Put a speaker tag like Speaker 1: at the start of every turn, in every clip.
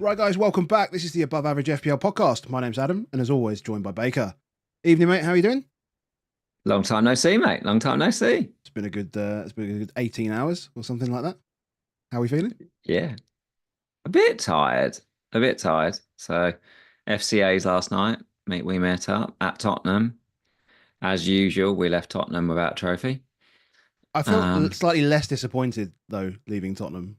Speaker 1: Right, guys, welcome back. This is the Above Average FPL podcast. My name's Adam, and as always, joined by Baker. Evening, mate. How are you doing?
Speaker 2: Long time no see, mate. Long time no see.
Speaker 1: It's been a good 18 hours or something like that. How are we feeling?
Speaker 2: Yeah. A bit tired. A bit tired. So FCA's last night. We met up at Tottenham. As usual, we left Tottenham without a trophy.
Speaker 1: I felt slightly less disappointed though leaving Tottenham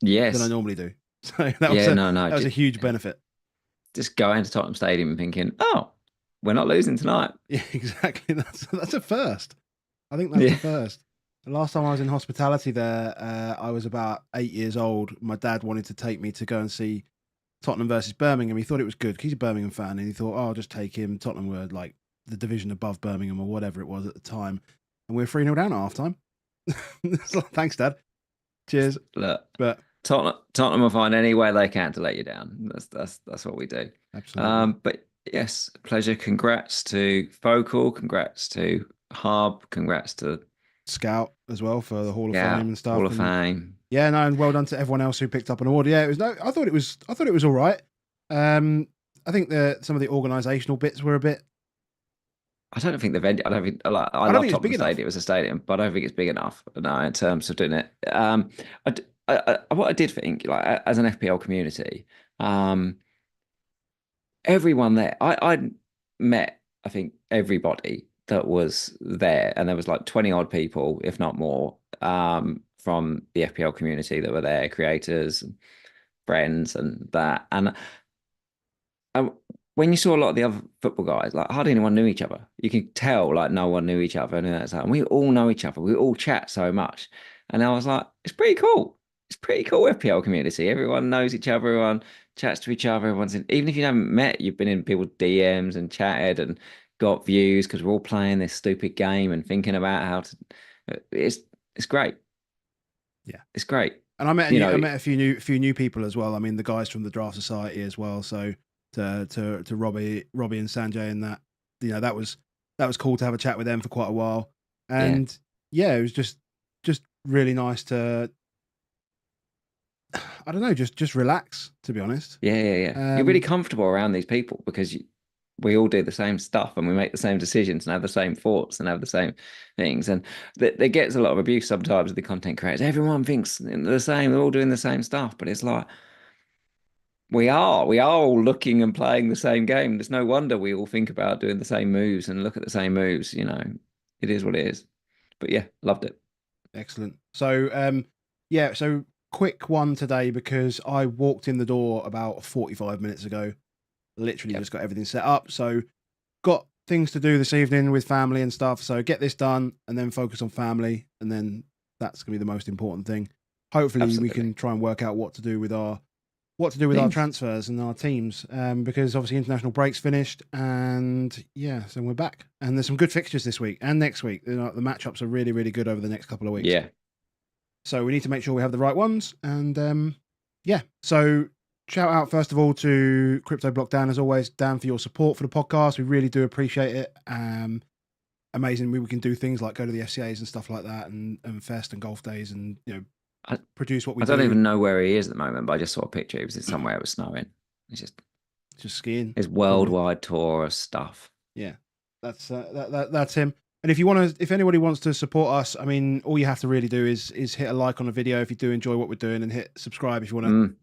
Speaker 1: than I
Speaker 2: Yes.
Speaker 1: normally do. So that was
Speaker 2: Yeah,
Speaker 1: a
Speaker 2: no.
Speaker 1: that was a huge benefit.
Speaker 2: Just going to Tottenham Stadium and thinking, oh, we're not losing tonight.
Speaker 1: Yeah, exactly. That's a first. I think that's the
Speaker 2: Yeah.
Speaker 1: first. The last time I was in hospitality there, I was about 8 years old. My dad wanted to take me to go and see Tottenham versus Birmingham. He thought it was good. He's a Birmingham fan, and he thought, "Oh, I'll just take him." Tottenham were like the division above Birmingham or whatever it was at the time, and we were 3-0 down at half time. Thanks, Dad. Cheers.
Speaker 2: Look,
Speaker 1: But
Speaker 2: Tottenham will find any way they can to let you down. That's what we do.
Speaker 1: absolutely,
Speaker 2: But yes, pleasure. Congrats to Focal. Congrats to Hub. Congrats to
Speaker 1: Scout as well for the Hall of Fame and stuff.
Speaker 2: Hall of
Speaker 1: And
Speaker 2: Fame.
Speaker 1: yeah, no, and well done to everyone else who picked up an award. Yeah, it was no, I thought it was all right. I think some of the organisational bits were a bit.
Speaker 2: I don't think the venue. I don't think like I
Speaker 1: I don't
Speaker 2: love
Speaker 1: think it's
Speaker 2: Tottenham
Speaker 1: big enough.
Speaker 2: Stadium as a stadium, but I don't think it's big enough. No, in terms of doing it. What I did think, like as an FPL community, everyone there, I met, I think everybody that was there, and there was like 20 odd people, if not more, from the FPL community that were there, creators, and friends, and that, and when you saw a lot of the other football guys, like hardly anyone knew each other. You could tell like no one knew each other, and we all know each other. We all chat so much, and I was like, it's pretty cool. It's pretty cool FPL community. Everyone knows each other. Everyone chats to each other. Everyone's in, even if you haven't met, you've been in people's DMs and chatted and got views because we're all playing this stupid game and thinking about how to. It's great.
Speaker 1: Yeah,
Speaker 2: It's great.
Speaker 1: and
Speaker 2: You know,
Speaker 1: I met a few new people as well. I mean, the guys from the Draft Society as well. So to Robbie and Sanjay and that, that was cool to have a chat with them for quite a while. And yeah, it was just really nice to, I don't know, just relax, to be honest.
Speaker 2: Yeah. You're really comfortable around these people because we all do the same stuff and we make the same decisions and have the same thoughts and have the same things. And there gets a lot of abuse sometimes with the content creators. Everyone thinks the same, they're all doing the same stuff, but it's like we are all looking and playing the same game. There's no wonder we all think about doing the same moves and look at the same moves. It is what it is. But yeah, loved it.
Speaker 1: Excellent. So yeah, so quick one today because I walked in the door about 45 minutes ago. Literally just got everything set up. So got things to do this evening with family and stuff. So get this done and then focus on family, and then that's gonna be the most important thing. Hopefully we
Speaker 2: Absolutely.
Speaker 1: can try and work out what to do with our transfers and our teams, because obviously international break's finished, and yeah, so we're back. And there's some good fixtures this week and next week. The matchups are really, really good over the next couple of weeks.
Speaker 2: Yeah.
Speaker 1: So we need to make sure we have the right ones. And yeah, so shout out first of all to Crypto Block Dan, as always, Dan, for your support for the podcast. We really do appreciate it. Amazing. We can do things like go to the FCAs and stuff like that, and Fest and Golf Days, and produce what we
Speaker 2: I
Speaker 1: do.
Speaker 2: don't even know where he is at the moment, but I just saw a picture. He was in somewhere it was snowing. It's
Speaker 1: just skiing.
Speaker 2: His worldwide tour of stuff.
Speaker 1: Yeah, that's him. And if anybody wants to support us, I mean, all you have to really do is hit a like on the video if you do enjoy what we're doing, and hit subscribe if you want to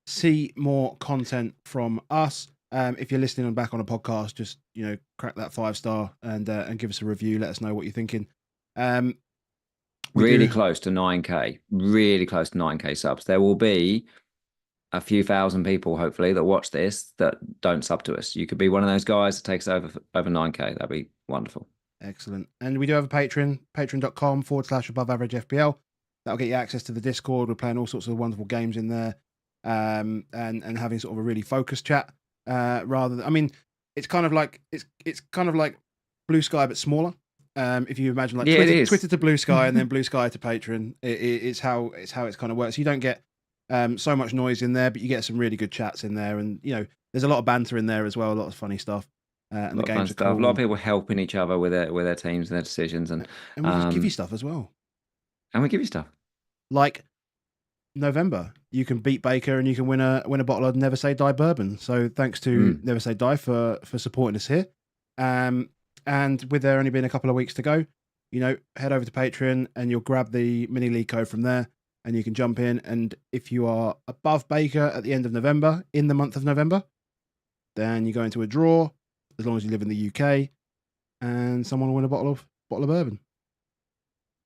Speaker 1: see more content from us. If you're listening back on a podcast, just crack that 5-star and give us a review. Let us know what you're thinking.
Speaker 2: Really close to 9K. Really close to 9K subs. There will be a few thousand people, hopefully, that watch this that don't sub to us. You could be one of those guys that takes over 9K. That'd be wonderful.
Speaker 1: Excellent. And we do have a Patreon, patreon.com/aboveaveragefpl. That'll get you access to the Discord. We're playing all sorts of wonderful games in there, and having sort of a really focused chat. It's kind of like Blue Sky but smaller. If you imagine like Twitter to Blue Sky and then Blue Sky to Patreon, it's how it kind of works. You don't get so much noise in there, but you get some really good chats in there, and there's a lot of banter in there as well, a lot of funny stuff. And the games are cool.
Speaker 2: A lot of people helping each other with their teams and their decisions, and
Speaker 1: we just give you stuff as well.
Speaker 2: And we give you stuff
Speaker 1: like November. You can beat Baker and you can win a bottle of Never Say Die bourbon. So thanks to Never Say Die for supporting us here. And with there only been a couple of weeks to go, head over to Patreon and you'll grab the mini league code from there and you can jump in. And if you are above Baker at the end of November, in the month of November, then you go into a draw as long as you live in the UK, and someone will win a bottle of bourbon.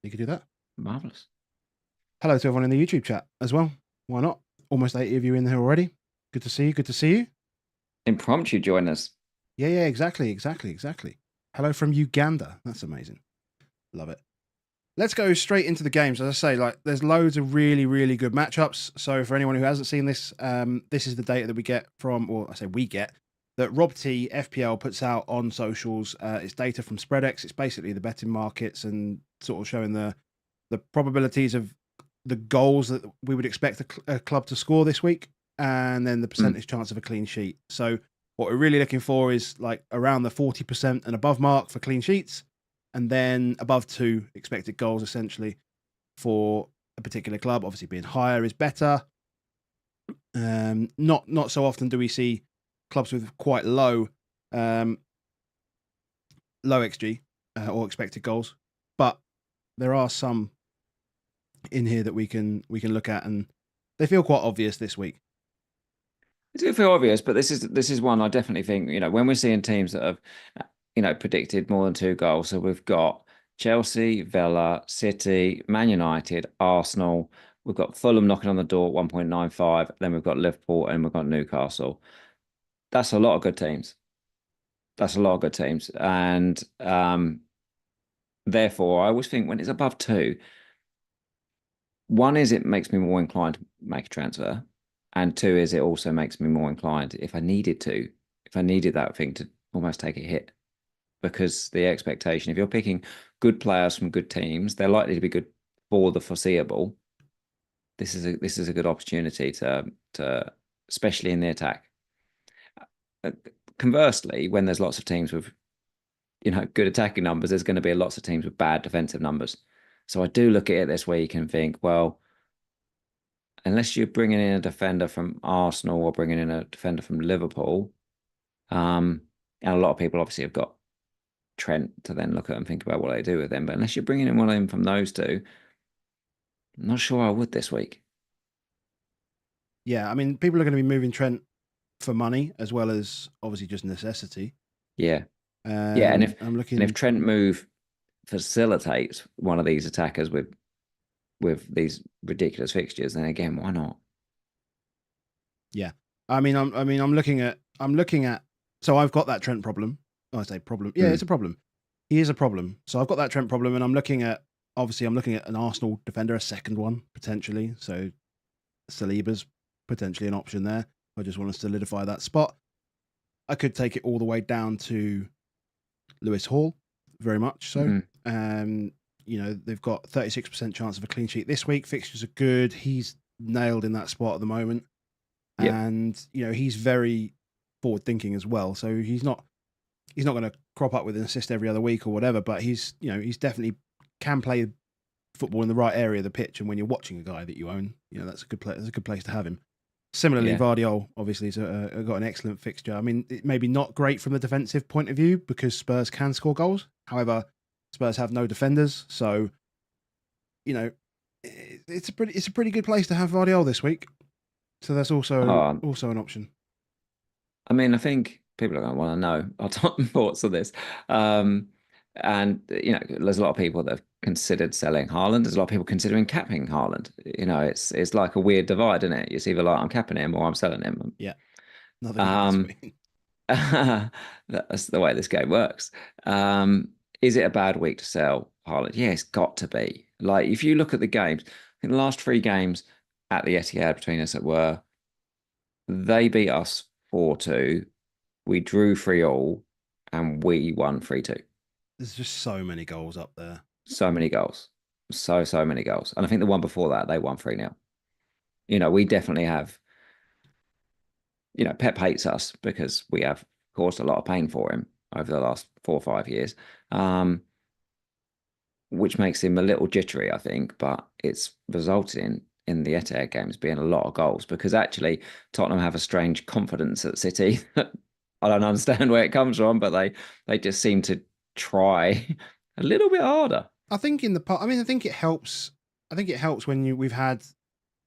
Speaker 1: You could do that.
Speaker 2: Marvelous.
Speaker 1: Hello to everyone in the YouTube chat as well. Why not? Almost 80 of you in there already. Good to see you. Good to see you.
Speaker 2: Impromptu join us.
Speaker 1: Yeah, exactly. Hello from Uganda. That's amazing. Love it. Let's go straight into the games. As I say, like there's loads of really, really good matchups. So for anyone who hasn't seen this, this is the data that we get from, or I say we get, that Rob T FPL puts out on socials. It's data from Spreadex. It's basically the betting markets and sort of showing the probabilities of the goals that we would expect a club to score this week, and then the percentage chance of a clean sheet. So what we're really looking for is like around the 40% and above mark for clean sheets, and then above 2 expected goals essentially for a particular club. Obviously being higher is better. Not so often do we see clubs with quite low XG or expected goals, but there are some in here that we can look at, and they feel quite obvious this week.
Speaker 2: They do feel obvious, but this is one I definitely think, when we're seeing teams that have, predicted more than 2 goals. So we've got Chelsea, Villa, City, Man United, Arsenal. We've got Fulham knocking on the door at 1.95. Then we've got Liverpool and we've got Newcastle. That's a lot of good teams. And therefore, I always think when it's above 2, one is it makes me more inclined to make a transfer. And 2 is it also makes me more inclined, if I needed that thing to almost take a hit. Because the expectation, if you're picking good players from good teams, they're likely to be good for the foreseeable. This is a good opportunity to especially in the attack. Conversely, when there's lots of teams with good attacking numbers, there's going to be lots of teams with bad defensive numbers. So I do look at it this week and think, well, unless you're bringing in a defender from Arsenal or bringing in a defender from Liverpool, and a lot of people obviously have got Trent to then look at and think about what they do with them. But unless you're bringing in one of them from those 2, I'm not sure I would this week.
Speaker 1: Yeah, I mean, people are going to be moving Trent for money as well as obviously just necessity.
Speaker 2: Yeah. And if Trent move facilitates one of these attackers with these ridiculous fixtures, then again, why not?
Speaker 1: Yeah, I'm looking at. So I've got that Trent problem. I say problem. Yeah, it's a problem. He is a problem. So I've got that Trent problem, and I'm looking at an Arsenal defender, a second one potentially. So Saliba's potentially an option there. I just want to solidify that spot. I could take it all the way down to Lewis Hall, very much so. They've got 36% chance of a clean sheet this week. Fixtures are good. He's nailed in that spot at the moment. Yep. And, he's very forward thinking as well. So he's not going to crop up with an assist every other week or whatever, but he's definitely can play football in the right area of the pitch. And when you're watching a guy that you own, that's a good place. That's a good place to have him. Similarly, Vardiol obviously has got an excellent fixture. I mean, it may be not great from the defensive point of view because Spurs can score goals. However, Spurs have no defenders, so it's a pretty good place to have Vardiol this week. So that's also an option.
Speaker 2: I mean, I think people are going to want to know our thoughts on this. And there's a lot of people that have considered selling Haaland. There's a lot of people considering capping Haaland. It's like a weird divide, isn't it? It's either like I'm capping him or I'm selling him.
Speaker 1: Yeah, nothing in between.
Speaker 2: That's the way this game works. Is it a bad week to sell Haaland? Yeah, it's got to be. Like if you look at the games, in the last 3 games at the Etihad between us, they beat us 4-2, we drew 3-3, and we won 3-2.
Speaker 1: There's just so many goals up there.
Speaker 2: So many goals. So many goals. And I think the one before that, they won 3-0. We definitely have, Pep hates us because we have caused a lot of pain for him over the last 4 or 5 years, which makes him a little jittery, I think, but it's resulted in the Etihad games being a lot of goals, because actually Tottenham have a strange confidence at City. I don't understand where it comes from, but they just seem to try a little bit harder.
Speaker 1: I think in the part, I mean, I think it helps. I think it helps when we've had,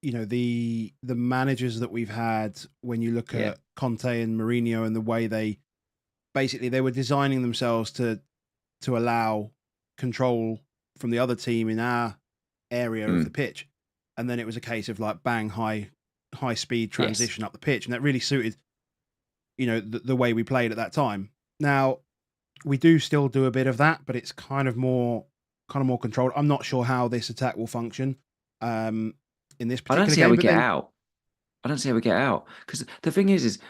Speaker 1: the managers that we've had. When you look at Conte and Mourinho and the way they were designing themselves to allow control from the other team in our area of the pitch, and then it was a case of like bang, high speed transition up the pitch, and that really suited the way we played at that time. Now we do still do a bit of that, but it's kind of more controlled. I'm not sure how this attack will function in this particular
Speaker 2: I don't see
Speaker 1: game,
Speaker 2: how we get out. I don't see how we get out, because the thing is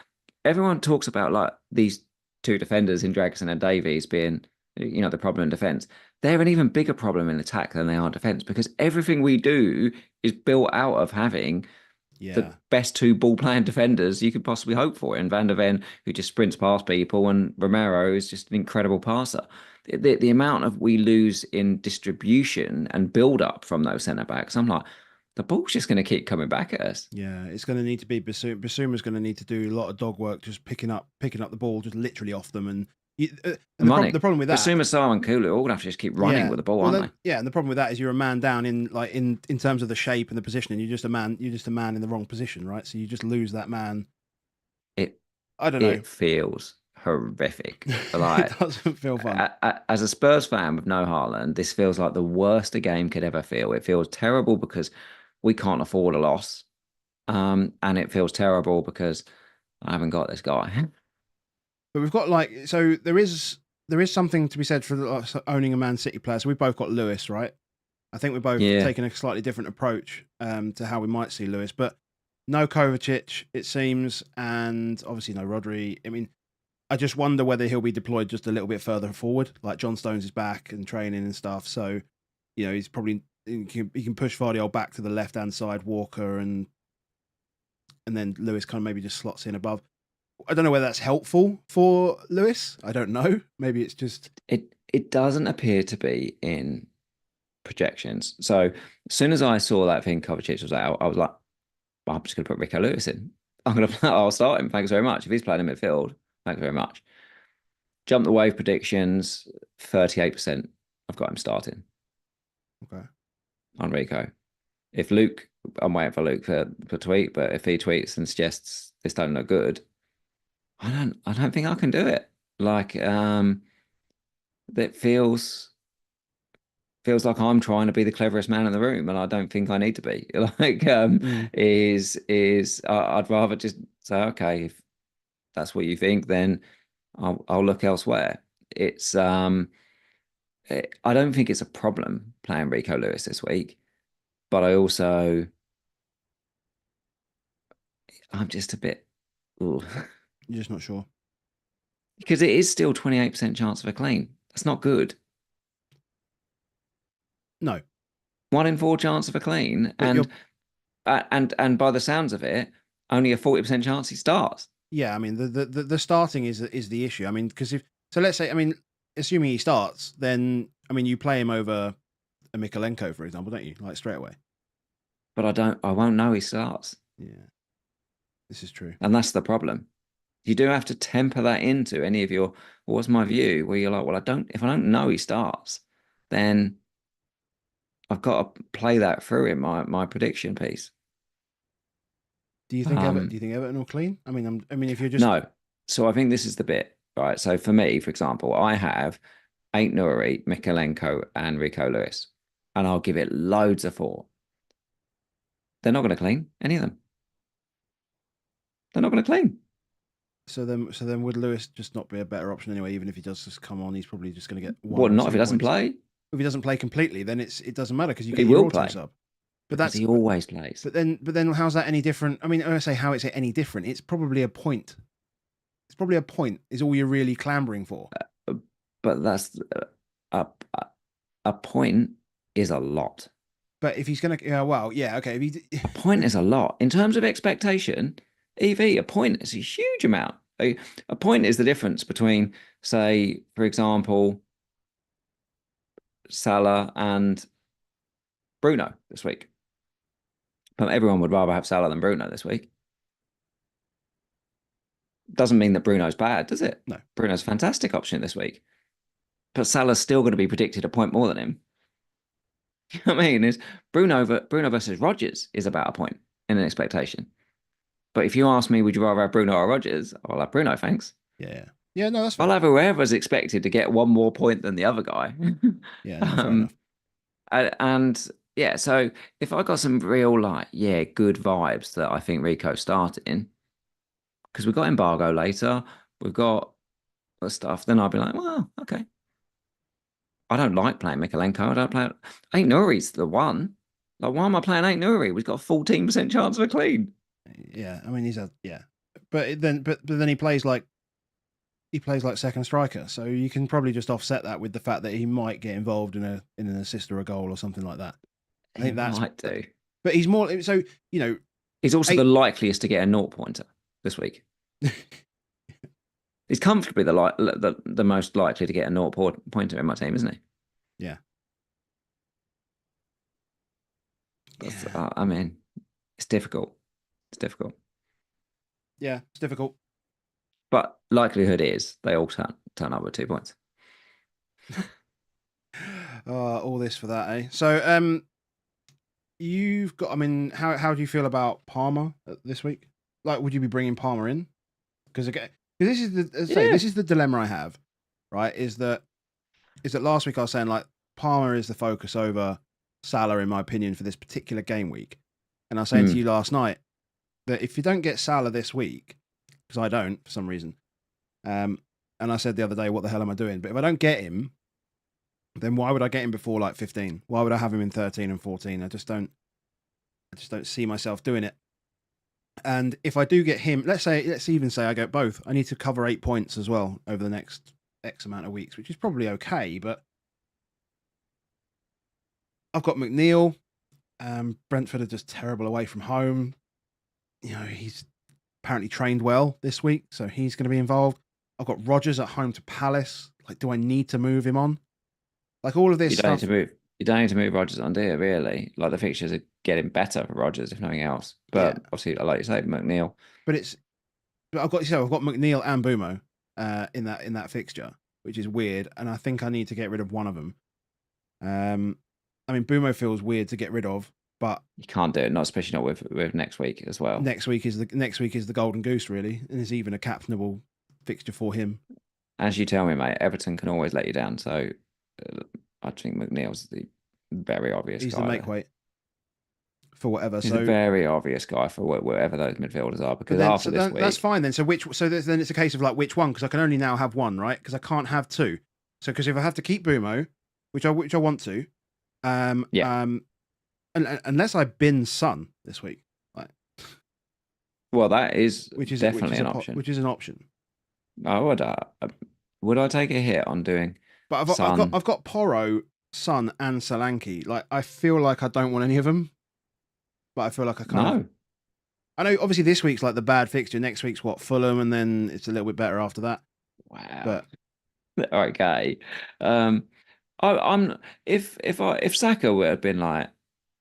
Speaker 2: everyone talks about like these two defenders in Draxler and Davies being, the problem in defence. They're an even bigger problem in attack than they are in defence, because everything we do is built out of having the best two ball playing defenders you could possibly hope for, in Van der Ven, who just sprints past people, and Romero is just an incredible passer. The amount of we lose in distribution and build up from those centre backs, I'm like, the ball's just going to keep coming back at us.
Speaker 1: Yeah, it's going to need to be Bissouma's going to need to do a lot of dog work, just picking up the ball, just literally off them. And the problem with that,
Speaker 2: Bissouma, Salah, and Kulu all going to have to just keep running with the ball, aren't they?
Speaker 1: Yeah, and the problem with that is you're a man down in terms of the shape and the positioning. You're just a man in the wrong position, right? So you just lose that man. I don't know.
Speaker 2: It feels horrific. Like,
Speaker 1: it doesn't feel fun.
Speaker 2: As a Spurs fan with no Haaland, this feels like the worst a game could ever feel. It feels terrible because we can't afford a loss. And it feels terrible because I haven't got this guy.
Speaker 1: But we've got there is something to be said for owning a Man City player. So we've both got Lewis, right? I think we're both taking a slightly different approach to how we might see Lewis. But no Kovacic, it seems, and obviously no Rodri. I mean, I just wonder whether he'll be deployed just a little bit further forward. Like John Stones is back and training and stuff. So, he's probably... He can push Vardiol back to the left-hand side, Walker, and then Lewis kind of maybe just slots in above. I don't know whether that's helpful for Lewis. I don't know. Maybe it's just...
Speaker 2: It doesn't appear to be in projections. So as soon as I saw that thing Kovacic was out, I was like, well, I'm just going to put Rico Lewis in. I'll start him. Thanks very much. If he's playing in midfield, thanks very much. Jump the wave predictions, 38%. I've got him starting.
Speaker 1: Okay.
Speaker 2: On Rico. If Luke, I'm waiting for Luke for tweet, but if he tweets and suggests this don't look good, I don't think I can do it. Like, that feels like I'm trying to be the cleverest man in the room, and I don't think I need to be. Like, I'd rather just say, okay, if that's what you think, then I'll look elsewhere. It's I don't think it's a problem playing Rico Lewis this week, but I'm just a bit,
Speaker 1: You're just not sure,
Speaker 2: because it is still 28% chance of a clean. That's not good.
Speaker 1: No,
Speaker 2: 1 in 4 chance of a clean, and by the sounds of it, only a 40% chance he starts.
Speaker 1: Yeah, I mean the starting is the issue. I mean, because let's say, I mean, assuming he starts, then I mean you play him over a Mikalenko, for example, don't you? Like straight away.
Speaker 2: But I won't know he starts.
Speaker 1: Yeah, this is true,
Speaker 2: and that's the problem. You do have to temper that into any of your. What's my view? Where you're like, well, if I don't know he starts, then I've got to play that through in my prediction piece.
Speaker 1: Do you think Everton will clean? I mean, if you're just...
Speaker 2: No. So I think this is the bit, right? So for me, for example, I have Aït-Nouri, Mikalenko, and Rico Lewis, and I'll give it loads of thought. They're not going to clean any of them. They're not going to clean.
Speaker 1: So then would Lewis just not be a better option anyway? Even if he does just come on, he's probably just going to get one.
Speaker 2: Well, not if he doesn't play.
Speaker 1: If he doesn't play completely, then it doesn't matter because you
Speaker 2: But
Speaker 1: get
Speaker 2: he
Speaker 1: your
Speaker 2: will play.
Speaker 1: sub.
Speaker 2: But he always plays.
Speaker 1: But then how's that any different? I mean, when I say how is it any different, it's probably a point. It's probably a point is all you're really clambering for.
Speaker 2: But that's a point is a lot.
Speaker 1: But if he's going to, okay.
Speaker 2: A point is a lot in terms of expectation. EV, a point is a huge amount. A point is the difference between, say, for example, Salah and Bruno this week. But everyone would rather have Salah than Bruno this week. Doesn't mean that Bruno's bad, does it?
Speaker 1: No.
Speaker 2: Bruno's a fantastic option this week. But Salah's still going to be predicted a point more than him. You know what I mean? Is Bruno versus Rodgers is about a point in an expectation. But if you ask me, would you rather have Bruno or Rodgers? I'll have Bruno, thanks.
Speaker 1: Yeah. Yeah, no, that's
Speaker 2: I'll
Speaker 1: fair.
Speaker 2: have whoever's expected to get one more point than the other guy.
Speaker 1: Yeah, no, fair enough.
Speaker 2: And yeah, so if I got some real good vibes that I think Rico's starting, because we've got embargo later, we've got stuff, then I'd be like, well, okay. I don't like playing Mikalenko. I don't play. Ain't Nuri's the one. Like, why am I playing Ain't Nuri? We've got a 14% chance of a clean.
Speaker 1: Yeah, I mean but then he plays like second striker, so you can probably just offset that with the fact that he might get involved in an assist or a goal or something like that. I think that's
Speaker 2: might do.
Speaker 1: But he's more so, you know.
Speaker 2: He's also the likeliest to get a 0 pointer this week. He's comfortably the most likely to get a 0 pointer in my team, isn't he?
Speaker 1: Yeah.
Speaker 2: I mean, it's difficult. It's difficult.
Speaker 1: Yeah, it's difficult.
Speaker 2: But likelihood is they all turn up with 2 points.
Speaker 1: All this for that, eh? So, you've got. I mean, how do you feel about Palmer this week? Like, would you be bringing Palmer in? Because this is the dilemma I have. Right? Is that last week I was saying like Palmer is the focus over Salah in my opinion for this particular game week, and I was saying to you last night that if you don't get Salah this week, because I don't for some reason, and I said the other day, what the hell am I doing? But if I don't get him, then why would I get him before like 15? Why would I have him in 13 and 14? I just don't see myself doing it. And if I do get him, let's even say I get both, I need to cover 8 points as well over the next X amount of weeks, which is probably okay. But I've got McNeil. Brentford are just terrible away from home. You know, he's apparently trained well this week, so he's going to be involved. I've got Rodgers at home to Palace. Like, do I need to move him on? Like all of this stuff.
Speaker 2: You don't need to move Rodgers on, do you, really? Like the fixtures are getting better for Rodgers, if nothing else. But obviously, like you say, McNeil.
Speaker 1: But I've got McNeil and Bumo in that fixture, which is weird, and I think I need to get rid of one of them. I mean, Bumo feels weird to get rid of, but
Speaker 2: you can't do it, not especially not with next week as well.
Speaker 1: Next week is the golden goose, really, and it's even a captainable fixture for him.
Speaker 2: As you tell me, mate, Everton can always let you down. So I think McNeil's the very obvious guy.
Speaker 1: He's the make weight for whatever.
Speaker 2: He's a very obvious guy for whatever those midfielders are. Because after this week,
Speaker 1: that's fine then. So then it's a case of like which one? Because I can only now have one, right? Because I can't have two. So because if I have to keep Bumo, which I want to, unless I bin Son this week, right?
Speaker 2: Well, that is definitely an option.
Speaker 1: Which is an option.
Speaker 2: Would I take a hit on doing?
Speaker 1: But I've got Porro, Son, and Solanke. Like I feel like I don't want any of them, but I feel like I can't.
Speaker 2: No.
Speaker 1: I know. Obviously, this week's like the bad fixture. Next week's Fulham, and then it's a little bit better after that.
Speaker 2: Wow. But okay. If Saka would have been like,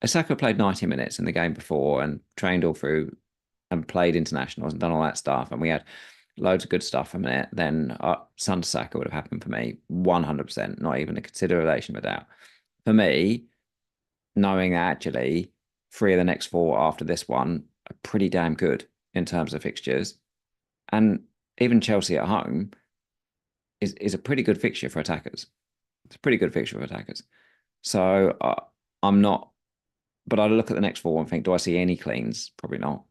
Speaker 2: if Saka played 90 minutes in the game before and trained all through and played internationals and done all that stuff, and we had loads of good stuff from it, then Son to Saka would have happened for me 100%, not even a consideration of a doubt. For me, knowing that actually 3 of the next 4 after this one are pretty damn good in terms of fixtures, and even Chelsea at home is a pretty good fixture for attackers. It's a pretty good fixture for attackers. So I'm not, but I look at the next 4 and think, do I see any cleans? Probably not.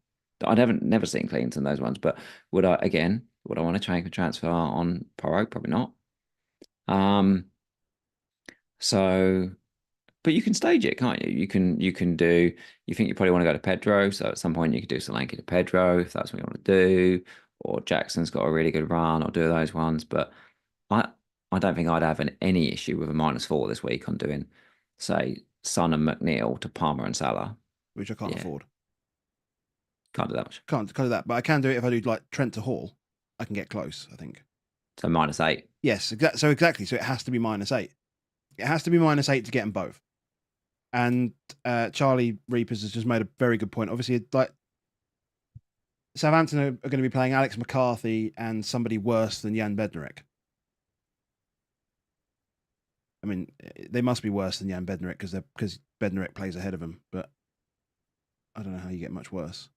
Speaker 2: I never seen cleans in those ones, but would I want to transfer on Porro? Probably not. So, but you can stage it, can't you? You can do. You think you probably want to go to Pedro, so at some point you could do Solanke to Pedro if that's what you want to do, or Jackson's got a really good run, or do those ones. But I don't think I'd have any issue with a -4 this week on doing, say, Son and McNeil to Palmer and Salah,
Speaker 1: which I can't afford.
Speaker 2: Can't do that much.
Speaker 1: Can't do that, but I can do it if I do like Trent to Hall. I can get close, I think.
Speaker 2: So -8.
Speaker 1: Yes, exactly. So it has to be -8. It has to be -8 to get them both. And Charlie Reapers has just made a very good point. Obviously, like Southampton are going to be playing Alex McCarthy and somebody worse than Jan Bednarek. I mean, they must be worse than Jan Bednarek because Bednarek plays ahead of him. But I don't know how you get much worse.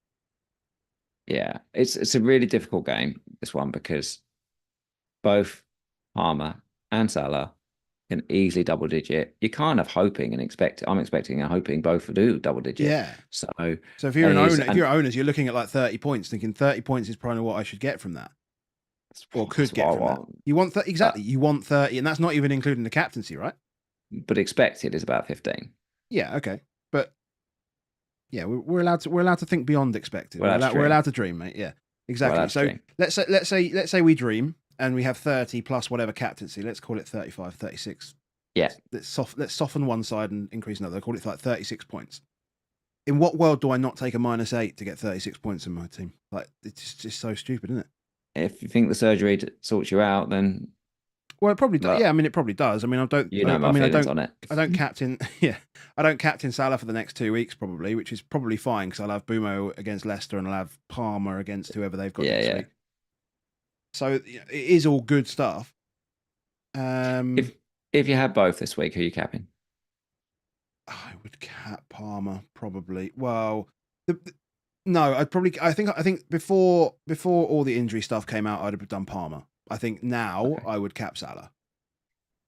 Speaker 2: Yeah, it's a really difficult game, this one, because both Palmer and Salah can easily double digit. You're kind of hoping and I'm expecting and hoping both do double digit.
Speaker 1: Yeah.
Speaker 2: So
Speaker 1: if you're an owner, if you're owners, you're looking at like 30 points, thinking 30 points is probably what I should get from that. Or could get from that. You want exactly. You want 30, and that's not even including the captaincy, right?
Speaker 2: But expected is about 15.
Speaker 1: Yeah, okay. But yeah, we're allowed to think beyond expected. We're allowed to dream, mate. Yeah. Exactly. So let's say we dream and we have 30 plus whatever captaincy. Let's call it 35, 36.
Speaker 2: Yeah.
Speaker 1: Let's soften one side and increase another. Call it like 36 points. In what world do I not take a -8 to get 36 points in my team? Like, it's just so stupid, isn't it?
Speaker 2: If you think the surgery sorts you out, then
Speaker 1: well, it probably does. Yeah, I mean, it probably does. I mean, I don't.
Speaker 2: You know my feelings on it.
Speaker 1: I don't captain. Yeah, I don't captain Salah for the next 2 weeks probably, which is probably fine because I'll have Bumo against Leicester and I'll have Palmer against whoever they've got next week. So it is all good stuff.
Speaker 2: If you had both this week, who are you capping?
Speaker 1: I would cap Palmer probably. Well, no, I think before all the injury stuff came out, I'd have done Palmer. I think now I would cap Salah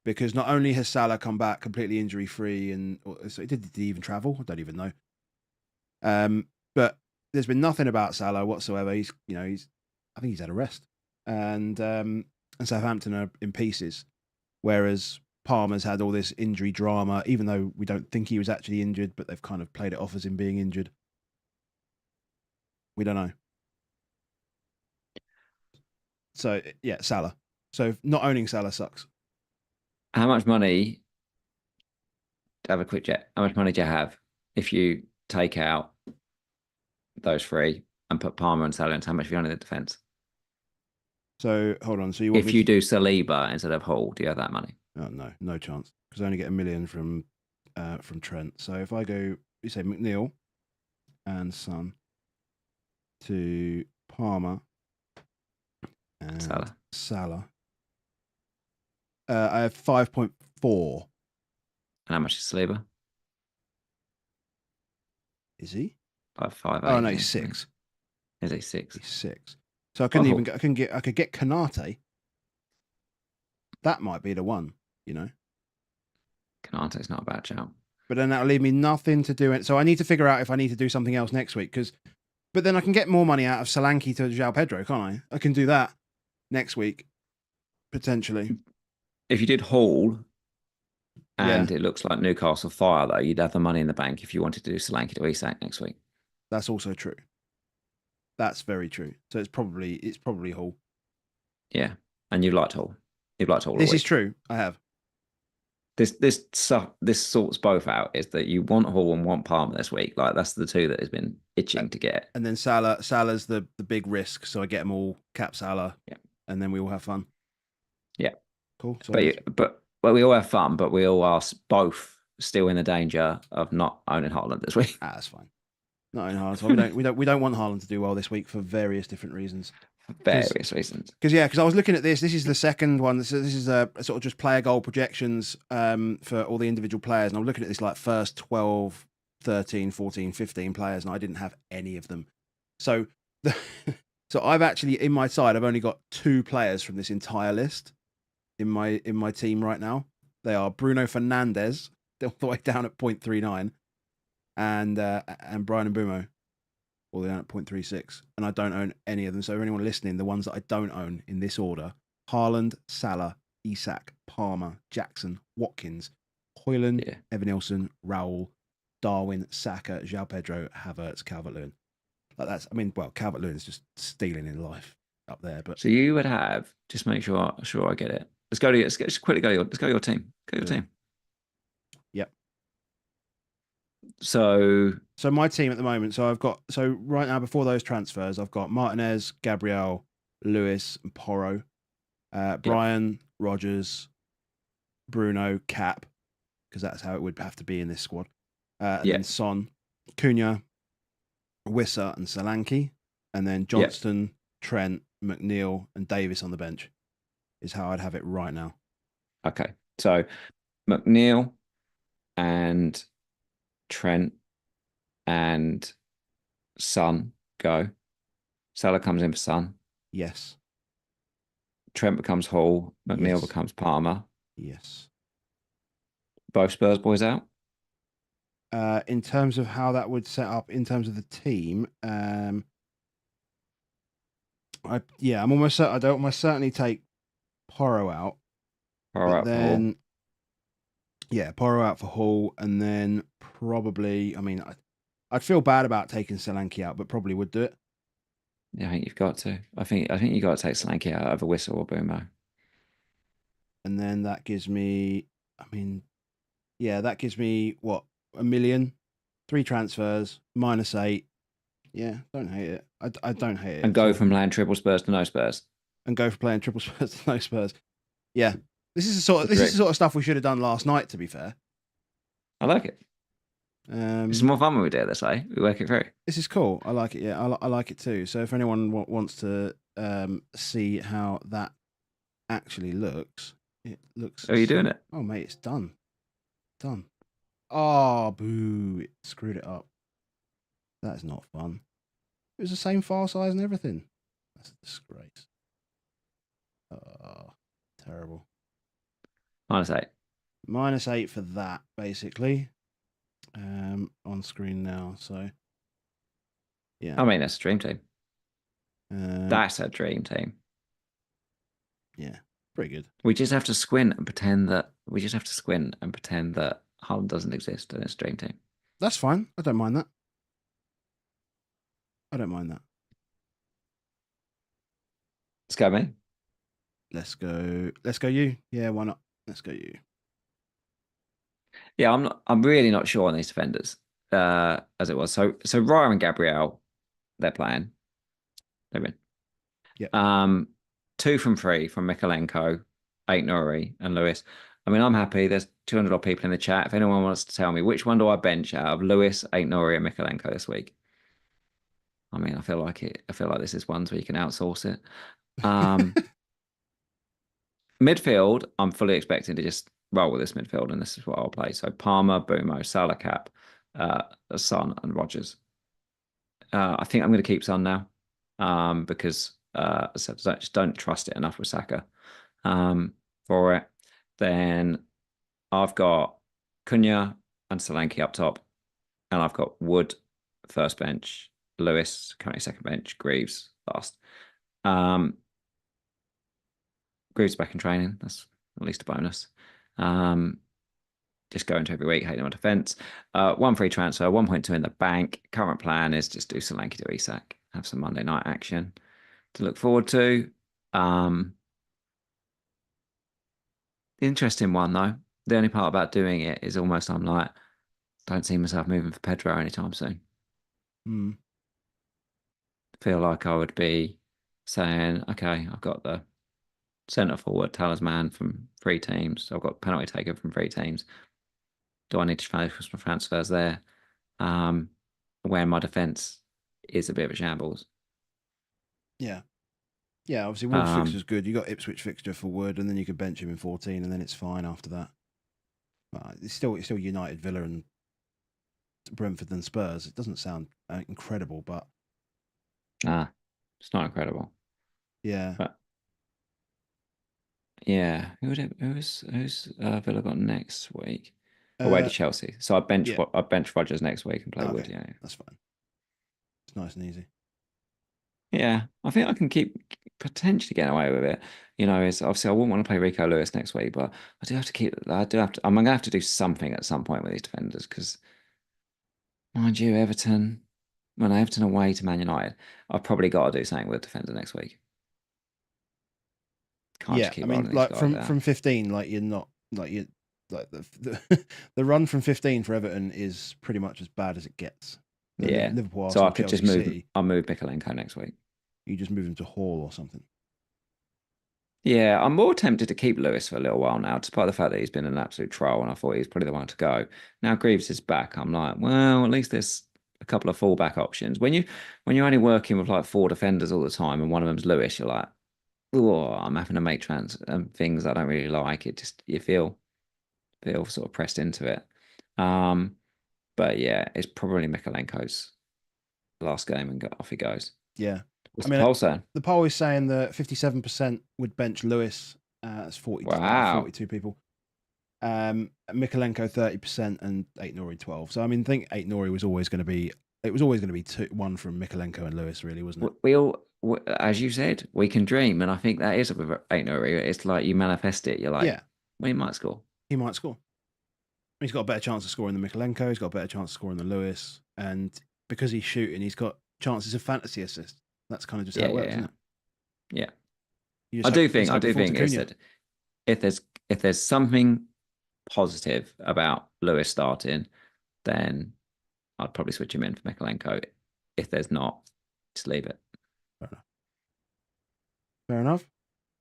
Speaker 1: because not only has Salah come back completely injury free, and so did he even travel? I don't even know. But there's been nothing about Salah whatsoever. I think he's had a rest, and Southampton are in pieces, whereas Palmer's had all this injury drama, even though we don't think he was actually injured, but they've kind of played it off as him being injured. We don't know. So, yeah, Salah. So, not owning Salah sucks.
Speaker 2: How much money, to have a quick check, how much money do you have if you take out those three and put Palmer and Salah into how much have you on in the defence?
Speaker 1: So, hold on. So,
Speaker 2: if you do Saliba instead of Hall, do you have that money?
Speaker 1: Oh, no chance. Because I only get $1 million from Trent. So, if I go, you say McNeil and Son to Palmer and Salah. I have 5.4.
Speaker 2: And how much is Saliba?
Speaker 1: Is he?
Speaker 2: 5.5.
Speaker 1: Oh no, he's 6.
Speaker 2: Is he 6?
Speaker 1: He's 6. So I couldn't even. I could get Kanate. That might be the one,
Speaker 2: Kanate's not a bad shout.
Speaker 1: But then that'll leave me nothing to do it. So I need to figure out if I need to do something else next week. But then I can get more money out of Solanke to João Pedro, can't I? I can do that next week, potentially.
Speaker 2: If you did Hall, and it looks like Newcastle fire, though, you'd have the money in the bank if you wanted to do Solanke to Isak next week.
Speaker 1: That's also true. That's very true. So it's probably Hall.
Speaker 2: Yeah, and you've liked Hall.
Speaker 1: This is true. I have.
Speaker 2: This sorts both out. Is that you want Hall and want Palmer this week? Like that's the two that has been itching to get.
Speaker 1: And then Salah's the big risk, so I get them all. Cap Salah.
Speaker 2: Yeah.
Speaker 1: And then we all have fun.
Speaker 2: Yeah.
Speaker 1: Cool. So
Speaker 2: but we all have fun, but we all are both still in the danger of not owning Haaland this week.
Speaker 1: That's fine. Not owning Haaland. We don't want Haaland to do well this week for various different reasons.
Speaker 2: Various reasons.
Speaker 1: Because I was looking at this. This is the second one. This is a sort of just player goal projections for all the individual players. And I'm looking at this like first 12, 13, 14, 15 players, and I didn't have any of them. So, so I've actually in my side, I've only got 2 players from this entire list in my team right now. They are Bruno Fernandes, all the way down at 0.39, and Brian Mbumo, all the way down at 0.36. And I don't own any of them. So, for anyone listening, the ones that I don't own in this order: Haaland, Salah, Isak, Palmer, Jackson, Watkins, Højlund, Evan Nilsson, Raul, Darwin, Saka, João Pedro, Havertz, Calvert-Lewin. Like that's, Calvert-Lewin is just stealing in life up there. But
Speaker 2: so you would have, just make sure I get it. Let's go to your team. Go to your team.
Speaker 1: Yep.
Speaker 2: So
Speaker 1: my team at the moment. So right now before those transfers, I've got Martinez, Gabriel, Lewis, and Porro, Brian, Rogers, Bruno, Cap, because that's how it would have to be in this squad. and then Son, Cunha, Wissa, and Solanke, and then Johnston, Trent, McNeil, and Davis on the bench. Is how I'd have it right now.
Speaker 2: Okay, so McNeil and Trent and Son go. Salah comes in for Son.
Speaker 1: Yes.
Speaker 2: Trent becomes Hall. McNeil becomes Palmer.
Speaker 1: Yes.
Speaker 2: Both Spurs boys out.
Speaker 1: In terms of how that would set up in terms of the team, I'm almost certain I'd almost certainly take Porro out.
Speaker 2: Porro out for Hall.
Speaker 1: Yeah, Porro out for Hall, and then probably, I mean, I'd feel bad about taking Solanke out, but probably would do it.
Speaker 2: Yeah, I think you've got to. I think you got to take Solanke out over Whistle or Boomo.
Speaker 1: And then that gives me, that gives me what, 1 million, 3 transfers, -8. Yeah, don't hate it. I don't hate it.
Speaker 2: And go from playing triple Spurs to no Spurs.
Speaker 1: And go for playing triple Spurs to no Spurs. Yeah, this is the sort of stuff we should have done last night. To be fair,
Speaker 2: I like it. It's more fun when we do it this way. We work it through.
Speaker 1: This is cool. I like it. Yeah, I like it too. So if anyone wants to see how that actually looks, it looks.
Speaker 2: Are you doing it?
Speaker 1: Oh mate, it's done. Done. Oh boo! It screwed it up. That's not fun. It was the same file size and everything. That's a disgrace. Oh, terrible.
Speaker 2: -8.
Speaker 1: -8 for that, basically. On screen now. So, yeah.
Speaker 2: I mean, that's a dream team. That's a dream team.
Speaker 1: Yeah, pretty good.
Speaker 2: We just have to squint and pretend that Haaland doesn't exist and it's a dream team.
Speaker 1: That's fine. I don't mind that.
Speaker 2: Let's go, me.
Speaker 1: Let's go you. Yeah, why not? Let's go you.
Speaker 2: Yeah, I'm really not sure on these defenders, as it was. So Raya and Gabriel, they're playing. They're in.
Speaker 1: Yeah.
Speaker 2: 2 from 3 from Mikalenko, 8 Nori and Lewis. I mean, I'm happy. There's 200 odd people in the chat. If anyone wants to tell me which one do I bench out of Lewis, 8 Nori, and Mikalenko this week? I mean, I feel like this is ones where you can outsource it. Midfield, I'm fully expecting to just roll with this midfield, and this is what I'll play. So Palmer, Boomo, Salah, Cap, Son, and Rodgers. I think I'm going to keep Son now because I just don't trust it enough with Saka for it. Then I've got Cunha and Solanke up top, and I've got Wood first bench, Lewis currently second bench, Greaves last. Greaves back in training. That's at least a bonus. Just going to every week, hating on defence. 1 free transfer, 1.2 in the bank. Current plan is just do Solanke to Isak, have some Monday night action to look forward to. The interesting one, though, the only part about doing it is almost I'm like, don't see myself moving for Pedro anytime soon. Feel like I would be saying, okay, I've got the centre forward talisman from 3 teams. I've got penalty taker from 3 teams. Do I need to focus my transfers there? When my defence is a bit of a shambles.
Speaker 1: Yeah. Yeah, obviously Wolves fixture's good. You got Ipswich fixture for Wood, and then you could bench him in 14, and then it's fine after that. It's still United, Villa, and Brentford and Spurs. It doesn't sound incredible, but
Speaker 2: it's not incredible.
Speaker 1: Yeah.
Speaker 2: But yeah, who's Villa got next week? Away to Chelsea. So I bench Rodgers next week and play Wood. Yeah,
Speaker 1: that's fine. It's nice and easy.
Speaker 2: Yeah, I think I can keep potentially getting away with it. Is obviously I wouldn't want to play Rico Lewis next week, but I'm going to have to do something at some point with these defenders because, mind you, Everton away to Man United, I've probably got to do something with the defender next week.
Speaker 1: Can't just keep like from 15, like you're not like you like the run from 15 for Everton is pretty much as bad as it gets.
Speaker 2: Yeah,
Speaker 1: Liverpool,
Speaker 2: Arsenal, so I could
Speaker 1: Chelsea,
Speaker 2: just move.
Speaker 1: City.
Speaker 2: I'll move Mikalenko next week.
Speaker 1: You just move him to Hall or something.
Speaker 2: Yeah, I'm more tempted to keep Lewis for a little while now, despite the fact that he's been an absolute troll, and I thought he was probably the one to go. Now Greaves is back. I'm like, well, at least there's a couple of fallback options. When you're only working with like four defenders all the time, and one of them's Lewis, you're like, oh, I'm having to make things I don't really like. It just you feel sort of pressed into it. Um, but yeah, it's probably Mikalenko's last game, and off he goes.
Speaker 1: Yeah.
Speaker 2: What's
Speaker 1: I
Speaker 2: the
Speaker 1: mean,
Speaker 2: poll saying?
Speaker 1: the poll is saying that 57% would bench Lewis. That's 40 out of
Speaker 2: Wow.
Speaker 1: 42 people. Mikalenko 30% and 8 Nori 12. So I mean, I think 8 Nori was always going to be. It was always going to be one from Mikalenko and Lewis, really, wasn't it?
Speaker 2: We all, as you said, we can dream, and I think that is a ain't no real. It's like you manifest it. You're like,
Speaker 1: Yeah,
Speaker 2: well, you might score.
Speaker 1: he might score. He's got a better chance of scoring than Mikalenko. He's got a better chance of scoring than Lewis, and because he's shooting, he's got chances of fantasy assists. That's kind of just how
Speaker 2: Yeah,
Speaker 1: it works,
Speaker 2: yeah,
Speaker 1: isn't it?
Speaker 2: yeah.
Speaker 1: You
Speaker 2: I
Speaker 1: just hope,
Speaker 2: do
Speaker 1: you just
Speaker 2: think, I
Speaker 1: hope it
Speaker 2: do
Speaker 1: falls to
Speaker 2: think it's
Speaker 1: Cunha.
Speaker 2: that if there's something positive about Lewis starting, then I'd probably switch him in for Mikalenko. If there's not, just leave it.
Speaker 1: Fair enough. Fair enough.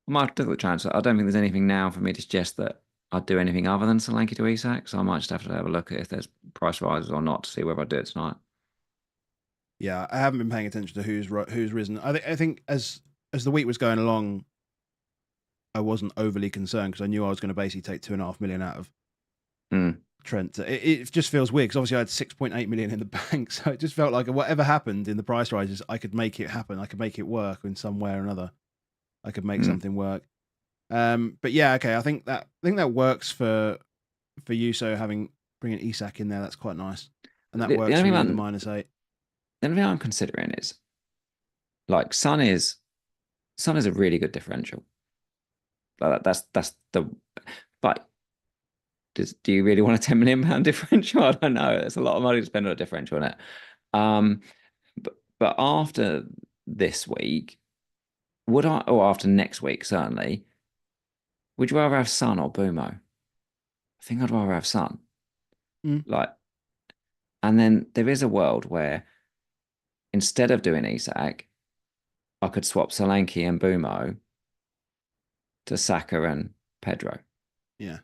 Speaker 2: I might look at the transfer. I don't think there's anything now for me to suggest that I'd do anything other than Solanke to Isak. So I might just have to have a look at if there's price rises or not to see whether I do it tonight.
Speaker 1: Yeah, I haven't been paying attention to who's risen. I think as the week was going along, I wasn't overly concerned because I knew I was going to basically take 2.5 million out of Trent. It just feels weird because obviously I had 6.8 million in the bank, so it just felt like whatever happened in the price rises, I could make it happen. I could make it work in some way or another. I could make something work. But yeah, okay. I think that works for you. So bringing Isak in there, that's quite nice, and that
Speaker 2: The
Speaker 1: works
Speaker 2: only
Speaker 1: for me in the
Speaker 2: one,
Speaker 1: -8.
Speaker 2: the only thing I'm considering is like Son is a really good differential. Like that's the but do you really want a 10 million pound differential? I don't know. It's a lot of money to spend on a differential on it. Um, but after this week, would I or after next week, certainly, would you rather have Son or Bumo? I think I'd rather have Son.
Speaker 1: Mm.
Speaker 2: Like, and then there is a world where instead of doing Isak, I could swap Solanke and Bumo to Saka and Pedro.
Speaker 1: Yeah,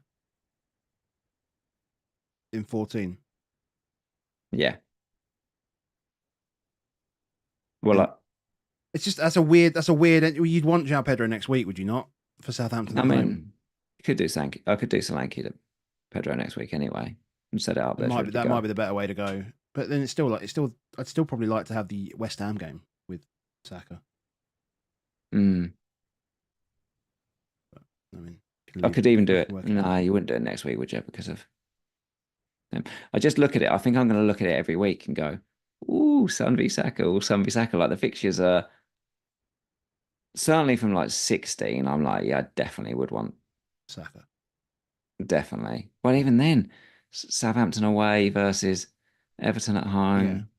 Speaker 1: in 14.
Speaker 2: Yeah. Well,
Speaker 1: And it's just that's a weird. You'd want João Pedro next week, would you not? For Southampton
Speaker 2: I
Speaker 1: at home.
Speaker 2: mean, you could do Solanke. I could do Solanke to Pedro next week anyway and set it up.
Speaker 1: It might be that might be the better way to go. But then I'd still probably like to have the West Ham game with Saka.
Speaker 2: Mm.
Speaker 1: I mean,
Speaker 2: I could even do it. No, you wouldn't do it next week, would you? Because of I just look at it. I think I'm going to look at it every week and go, "Ooh, Son v Saka, or Son v Saka." Like the fixtures are certainly from like 16. I'm like, yeah, I definitely would want
Speaker 1: Saka.
Speaker 2: definitely. Well, even then, Southampton away versus Everton at home.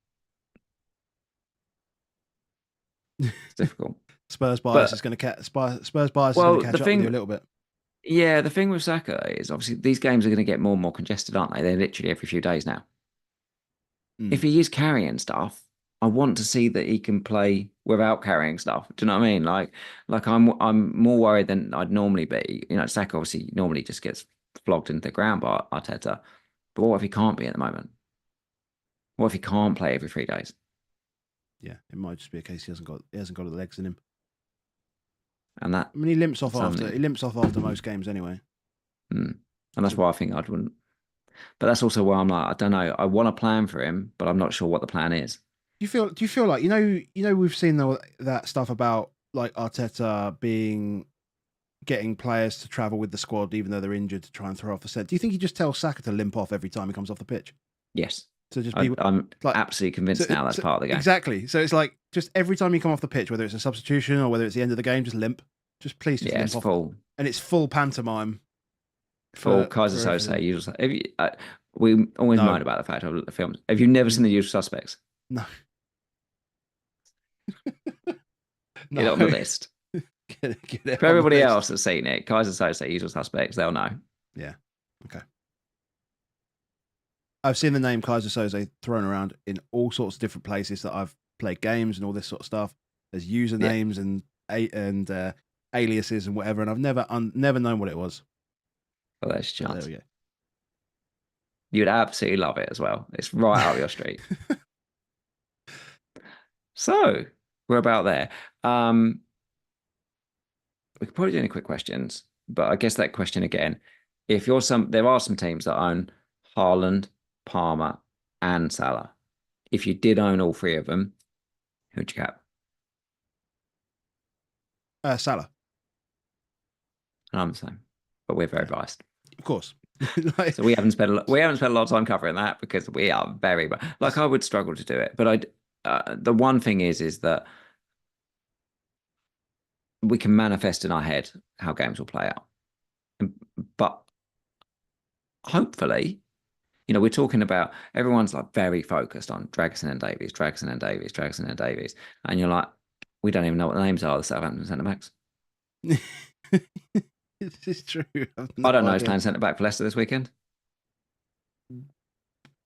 Speaker 1: Yeah.
Speaker 2: It's difficult.
Speaker 1: Spurs bias is going to catch. Spurs bias is going to catch up with you a little bit.
Speaker 2: Yeah, the thing with Saka is obviously these games are going to get more and more congested, aren't they? They're literally every few days now. If he is carrying stuff, I want to see that he can play without carrying stuff. Do you know what I mean? Like I'm more worried than I'd normally be. You know, Saka obviously normally just gets flogged into the ground by Arteta. But what if he can't be at the moment? What if he can't play every 3 days?
Speaker 1: Yeah, it might just be a case he hasn't got the legs in him.
Speaker 2: And that
Speaker 1: I mean, he limps off after most games anyway.
Speaker 2: And that's why I think I wouldn't. But that's also why I'm like, I don't know. I want a plan for him, but I'm not sure what the plan is.
Speaker 1: Do you feel like we've seen that stuff about like Arteta getting players to travel with the squad even though they're injured to try and throw off the set. Do you think he just tells Saka to limp off every time he comes off the pitch?
Speaker 2: Yes.
Speaker 1: So just
Speaker 2: I'm
Speaker 1: like,
Speaker 2: absolutely convinced now that's part of the game.
Speaker 1: Exactly. So it's like just every time you come off the pitch, whether it's a substitution or whether it's the end of the game, just limp. Just please just limp
Speaker 2: it's
Speaker 1: off.
Speaker 2: Full.
Speaker 1: And it's full pantomime.
Speaker 2: Full Kaiser Sose. We always moan about the fact of the films. Have you never seen The Usual Suspects?
Speaker 1: No.
Speaker 2: Get it on the list. For everybody else that's seen it, Kaiser Sose, Usual Suspects, they'll know.
Speaker 1: Yeah. Okay. I've seen the name Kaiser Soze thrown around in all sorts of different places that I've played games and all this sort of stuff. There's usernames and aliases and whatever, and I've never known what it was.
Speaker 2: Well, there's a
Speaker 1: So
Speaker 2: chance.
Speaker 1: there we go.
Speaker 2: You'd absolutely love it as well. It's right up your street. So we're about there. We could probably do any quick questions, but I guess that question again, if you're there are some teams that own Haaland, Palmer, and Salah. If you did own all three of them, who'd you cap?
Speaker 1: Salah,
Speaker 2: And I'm the same, but we're very biased.
Speaker 1: of course.
Speaker 2: So we haven't spent a lot of time covering that because we are very like I would struggle to do it. But the one thing is that we can manifest in our head how games will play out, but hopefully, we're talking about everyone's like very focused on Dragusin and Davies, Dragusin and Davies, Dragusin and Davies, and you're like, we don't even know what the names are of the Southampton centre backs.
Speaker 1: This is true.
Speaker 2: I don't know who's playing centre back for Leicester this weekend.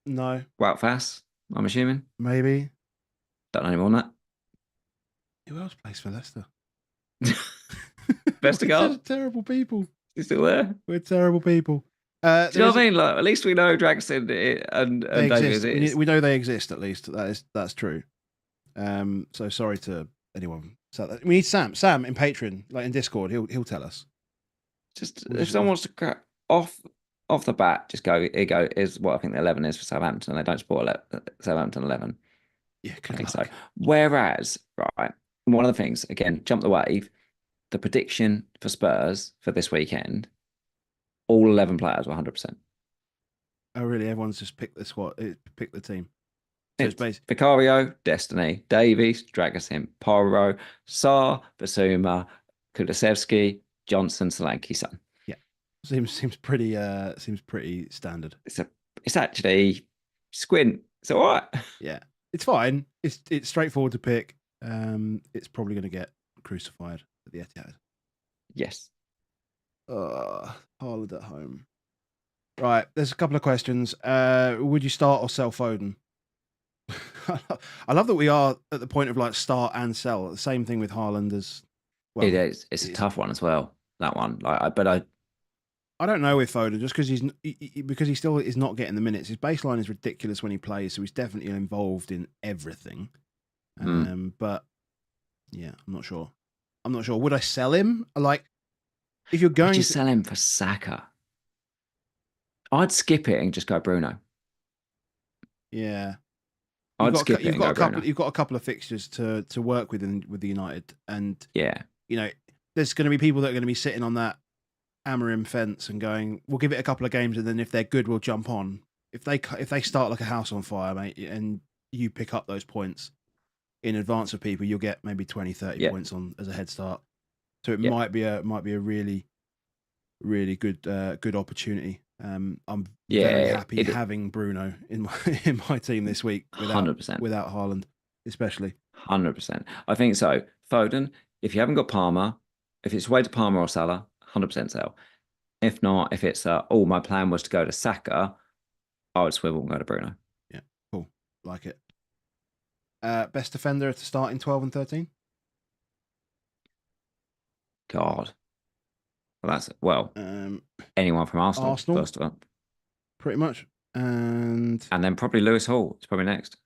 Speaker 1: No.
Speaker 2: Wout Fass, I'm assuming.
Speaker 1: Maybe.
Speaker 2: Don't know any more than that.
Speaker 1: Who else plays for Leicester?
Speaker 2: Vestergaard?
Speaker 1: Terrible people.
Speaker 2: He's still there?
Speaker 1: We're terrible people.
Speaker 2: Do you know what I mean? Like, at least we know Dragusin and Davies.
Speaker 1: We know they exist, at least. That's true. So sorry to anyone. We need Sam. Sam in Patreon, like in Discord, he'll tell us.
Speaker 2: Just if someone wants to crack off the bat, just go. Here go is what I think the 11 is for Southampton. They don't support Southampton 11.
Speaker 1: Yeah,
Speaker 2: I think so. Whereas, right, one of the things again, jump the wave. The prediction for Spurs for this weekend, all 11 players were 100%.
Speaker 1: Oh, really? Everyone's just picked picked the team. So it's basically
Speaker 2: Vicario, Destiny, Davies, Dragusin, Porro, Sarr, Basuma, Kulusevski, Johnson, Solanke, Son.
Speaker 1: Yeah, seems pretty standard.
Speaker 2: It's actually squint. It's all right.
Speaker 1: Yeah, it's fine. It's straightforward to pick. It's probably going to get crucified at the Etihad.
Speaker 2: Yes.
Speaker 1: Haaland at home. Right, there's a couple of questions. Would you start or sell Foden? I love that we are at the point of like start and sell. The same thing with Haaland as well.
Speaker 2: It is. It's a tough one as well. That one, I
Speaker 1: don't know with Foden just because he still is not getting the minutes. His baseline is ridiculous when he plays, so he's definitely involved in everything. But yeah, I'm not sure. Would I sell him? Like, if you're going
Speaker 2: to sell him for Saka, I'd skip it and just go Bruno.
Speaker 1: Yeah.
Speaker 2: You've got
Speaker 1: a couple of fixtures to work with with the United, and
Speaker 2: yeah,
Speaker 1: there's going to be people that are going to be sitting on that Amorim fence and going, "We'll give it a couple of games, and then if they're good, we'll jump on." If they start like a house on fire, mate, and you pick up those points in advance of people, you'll get maybe 20, 30 points on as a head start. So it might be a really, really good opportunity. I'm very happy having Bruno in my team this week without
Speaker 2: 100%.
Speaker 1: Without Haaland, especially.
Speaker 2: 100%. I think so. Foden, if you haven't got Palmer, if it's way to Palmer or Salah, 100% sell. If not, if it's my plan was to go to Saka, I would swivel and go to Bruno.
Speaker 1: Yeah, cool. Like it. Best defender to start in 12 and 13?
Speaker 2: God. Well, anyone from Arsenal, first of all.
Speaker 1: Pretty much. And
Speaker 2: then probably Lewis Hall. It's probably next.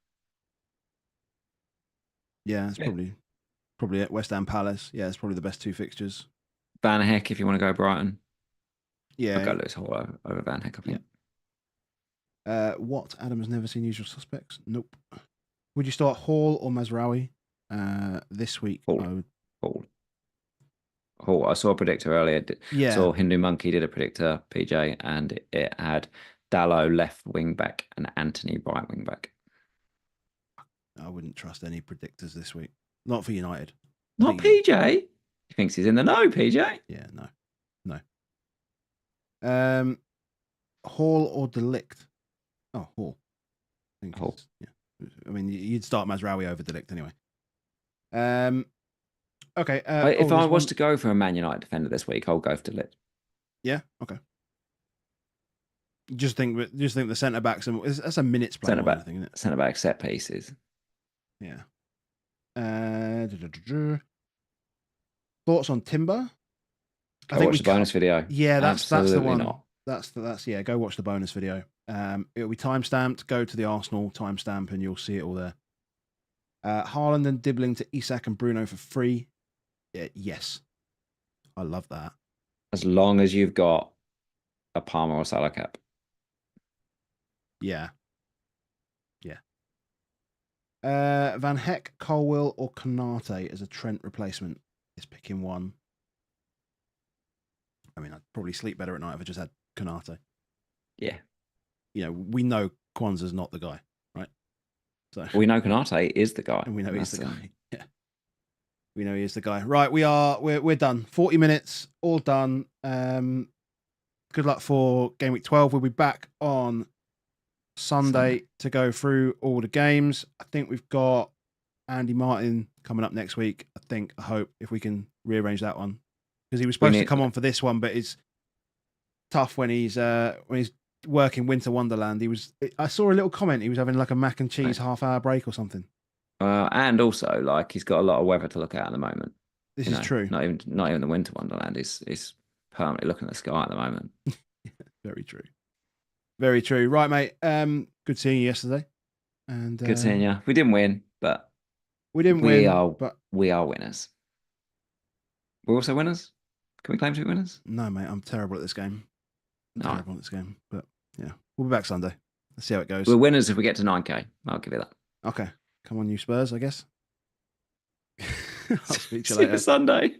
Speaker 1: Yeah, it's probably at West Ham Palace. Yeah, it's probably the best two fixtures.
Speaker 2: Van Heck, if you want to go Brighton.
Speaker 1: Yeah.
Speaker 2: I'll go Lewis Hall over Van Heck, I think.
Speaker 1: Yeah. What? Adam has never seen Usual Suspects? Nope. Would you start Hall or Mazraoui this week?
Speaker 2: Hall. I saw a predictor earlier. Saw Hindu Monkey did a predictor, PJ, and it had Dallo left wing back and Anthony right wing back.
Speaker 1: I wouldn't trust any predictors this week. Not for United.
Speaker 2: Not PJ. He thinks he's in the know, PJ.
Speaker 1: Yeah, no. Hall or Delict? Oh, Hall.
Speaker 2: Hall.
Speaker 1: Yeah. I mean, you'd start Mazraoui over Delict anyway. Okay.
Speaker 2: If I was to go for a Man United defender this week, I'll go for Delict.
Speaker 1: Yeah. Okay. Just think the centre backs and that's a minutes play.
Speaker 2: Centre back, isn't it? Centre back set pieces.
Speaker 1: Yeah. Thoughts on Timber?
Speaker 2: Go watch the bonus video.
Speaker 1: Yeah, that's the
Speaker 2: Absolutely
Speaker 1: one.
Speaker 2: not.
Speaker 1: That's yeah. Go watch the bonus video. It'll be timestamped. Go to the Arsenal timestamp, and you'll see it all there. Haaland and Dibbling to Isak and Bruno for free. Yes, I love that.
Speaker 2: As long as you've got a Palmer or Salah cap.
Speaker 1: Yeah. Van Heck, Colwill, or Konate as a Trent replacement. Is picking one. I mean, I'd probably sleep better at night if I just had Konate.
Speaker 2: Yeah.
Speaker 1: You know, we know Kwanzaa's not the guy, right? So
Speaker 2: we know Konate is the guy.
Speaker 1: And we know he's the guy. Yeah. We know he is the guy. Right, we're done. 40 minutes, all done. Good luck for game week 12. We'll be back on Sunday to go through all the games. I think we've got Andy Martin coming up next week. I hope if we can rearrange that one, because he was supposed to come on for this one, but it's tough when he's working Winter Wonderland. I saw a little comment. He was having like a mac and cheese half-hour break or something.
Speaker 2: And also, like, he's got a lot of weather to look at the moment.
Speaker 1: This is true.
Speaker 2: Not even the Winter Wonderland is permanently looking at the sky at the moment.
Speaker 1: Very true. Very true. Right, mate. Good seeing you yesterday. And
Speaker 2: good seeing you. We didn't win, but
Speaker 1: we didn't win. But
Speaker 2: we are winners. We're also winners. Can we claim to be winners?
Speaker 1: No, mate. I'm terrible at this game. Terrible at this game. But yeah, we'll be back Sunday. Let's see how it goes.
Speaker 2: We're winners if we get to 9K. I'll give you that.
Speaker 1: Okay. Come on, you Spurs, I guess. I'll speak to you
Speaker 2: See
Speaker 1: later.
Speaker 2: you Sunday.